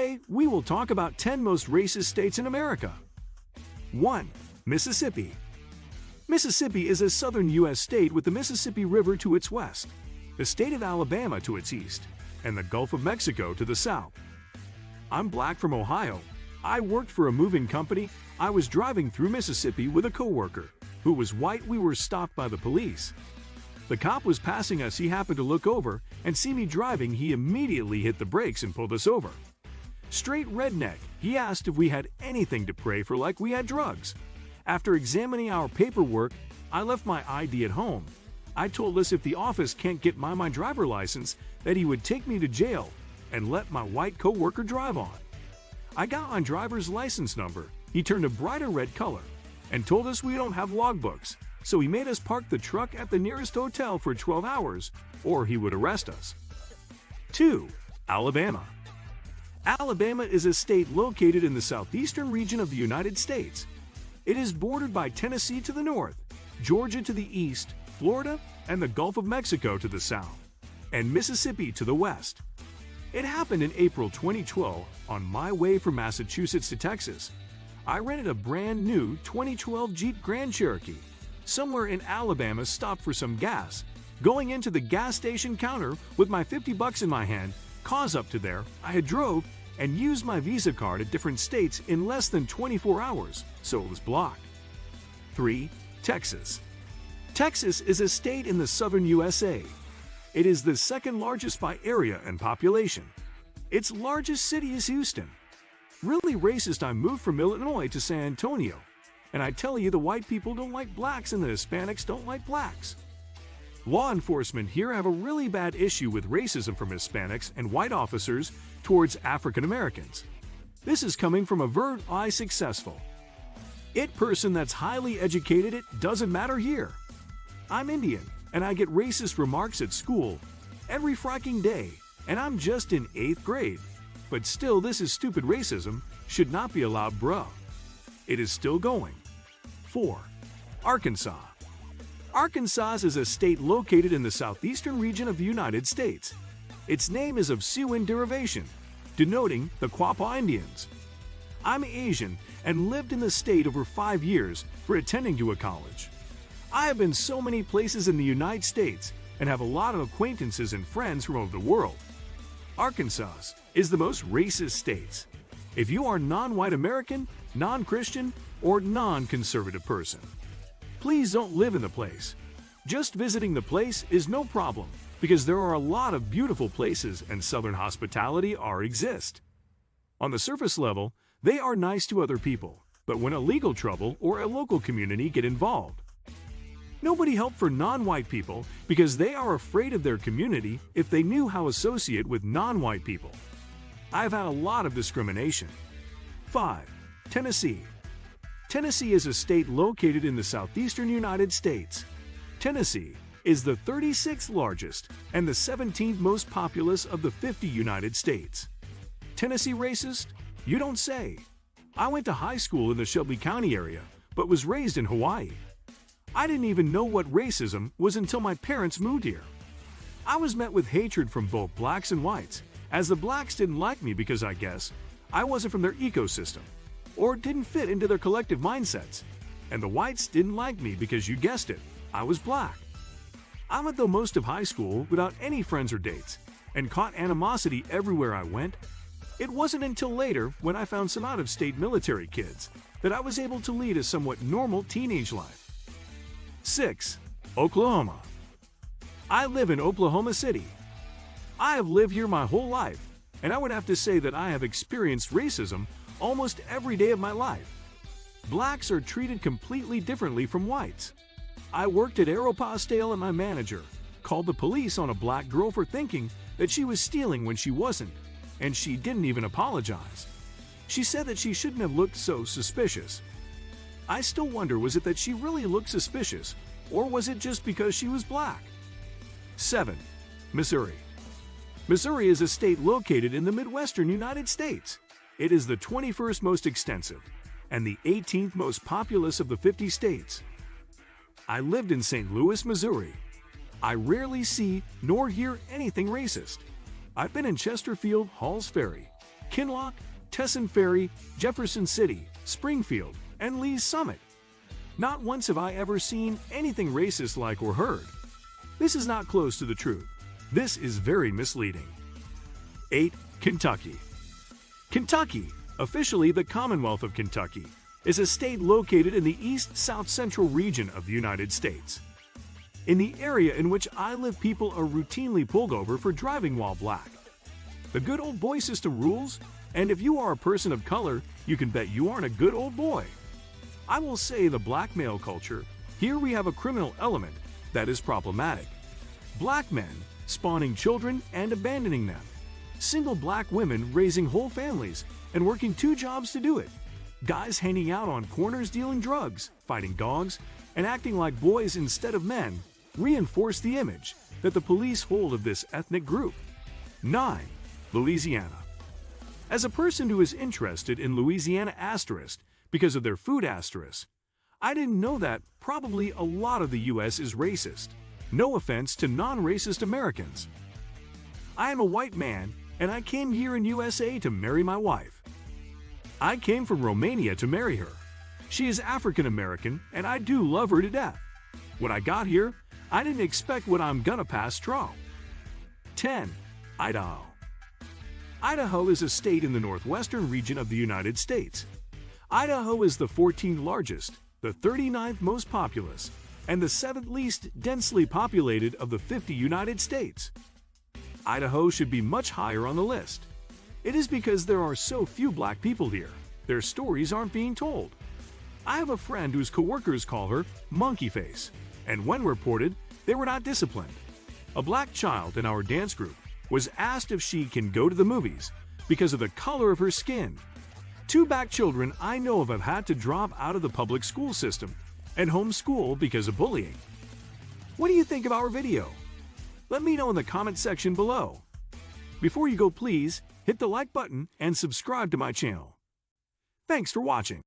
Today, we will talk about 10 most racist states in America. 1. Mississippi. Mississippi is a southern U.S. state with the Mississippi River to its west, the state of Alabama to its east, and the Gulf of Mexico to the south. I'm Black from Ohio. I worked for a moving company. I was driving through Mississippi with a coworker who was white. We were stopped by the police. The cop was passing us. He happened to look over and see me driving. He immediately hit the brakes and pulled us over. Straight redneck. He asked if we had anything to pray for, like we had drugs. After examining our paperwork, I left my ID at home. I told us if the office can't get my driver license, that he would take me to jail and let my white coworker drive on. I got my driver's license number. He turned a brighter red color and told us we don't have logbooks, so he made us park the truck at the nearest hotel for 12 hours, or he would arrest us. 2. Alabama. Alabama is a state located in the southeastern region of the United States. It is bordered by Tennessee to the north, Georgia to the east, Florida and the Gulf of Mexico to the south, and Mississippi to the west. It happened in April 2012 on my way from Massachusetts to Texas. I rented a brand new 2012 Jeep Grand Cherokee. Somewhere in Alabama, stopped for some gas. Going into the gas station counter with my $50 in my hand, cause up to there, I had drove and used my Visa card at different states in less than 24 hours, so it was blocked. 3. Texas. Texas is a state in the southern USA. It is the second largest by area and population. Its largest city is Houston. Really racist. I moved from Illinois to San Antonio, and I tell you, the white people don't like blacks and the Hispanics don't like blacks. Law enforcement here have a really bad issue with racism from Hispanics and white officers towards African Americans. This is coming from a very successful person that's highly educated. It doesn't matter here. I'm Indian, and I get racist remarks at school every freaking day, and I'm just in 8th grade. But still, this is stupid racism, should not be allowed, bruh. It is still going. 4. Arkansas. Arkansas is a state located in the southeastern region of the United States. Its name is of Siouan derivation, denoting the Quapaw Indians. I'm Asian and lived in the state over 5 years for attending to a college. I have been so many places in the United States and have a lot of acquaintances and friends from over the world. Arkansas is the most racist state. If you are non-white American, non-Christian, or non-conservative person, please don't live in the place. Just visiting the place is no problem, because there are a lot of beautiful places and southern hospitality exist. On the surface level, they are nice to other people, but when a legal trouble or a local community get involved, nobody help for non-white people because they are afraid of their community if they knew how to associate with non-white people. I've had a lot of discrimination. 5. Tennessee. Tennessee is a state located in the southeastern United States. Tennessee is the 36th largest and the 17th most populous of the 50 United States. Tennessee racist? You don't say. I went to high school in the Shelby County area, but was raised in Hawaii. I didn't even know what racism was until my parents moved here. I was met with hatred from both blacks and whites, as the blacks didn't like me because I guess I wasn't from their ecosystem or didn't fit into their collective mindsets, and the whites didn't like me because, you guessed it, I was black. I went through most of high school without any friends or dates and caught animosity everywhere I went. It wasn't until later, when I found some out-of-state military kids, that I was able to lead a somewhat normal teenage life. 6. Oklahoma. I live in Oklahoma City. I have lived here my whole life, and I would have to say that I have experienced racism almost every day of my life. Blacks are treated completely differently from whites. I worked at Aeropostale and my manager called the police on a black girl for thinking that she was stealing when she wasn't, and she didn't even apologize. She said that she shouldn't have looked so suspicious. I still wonder, was it that she really looked suspicious, or was it just because she was black? 7. Missouri. Missouri is a state located in the Midwestern United States. It is the 21st most extensive and the 18th most populous of the 50 states. I lived in St. Louis, Missouri. I rarely see nor hear anything racist. I've been in Chesterfield, Halls Ferry, Kinloch, Tesson Ferry, Jefferson City, Springfield, and Lee's Summit. Not once have I ever seen anything racist like or heard. This is not close to the truth. This is very misleading. 8. Kentucky. Kentucky, officially the Commonwealth of Kentucky, is a state located in the east-south central region of the United States. In the area in which I live, people are routinely pulled over for driving while black. The good old boy system rules, and if you are a person of color, you can bet you aren't a good old boy. I will say the black male culture, here we have a criminal element that is problematic. Black men spawning children and abandoning them. Single black women raising whole families and working 2 jobs to do it. Guys hanging out on corners dealing drugs, fighting dogs, and acting like boys instead of men reinforce the image that the police hold of this ethnic group. 9. Louisiana. As a person who is interested in Louisiana asterisk because of their food asterisk, I didn't know that probably a lot of the U.S. is racist. No offense to non-racist Americans. I am a white man and I came here in USA to marry my wife. I came from Romania to marry her. She is African American and I do love her to death. When I got here, I didn't expect what I'm gonna pass straw. 10. Idaho. Idaho is a state in the northwestern region of the United States. Idaho is the 14th largest, the 39th most populous, and the 7th least densely populated of the 50 United States. Idaho should be much higher on the list. It is because there are so few black people here. Their stories aren't being told. I have a friend whose coworkers call her Monkey Face, and when reported, they were not disciplined. A black child in our dance group was asked if she can go to the movies because of the color of her skin. 2 black children I know of have had to drop out of the public school system and homeschool because of bullying. What do you think of our video? Let me know in the comment section below. Before you go, please hit the like button and subscribe to my channel. Thanks for watching.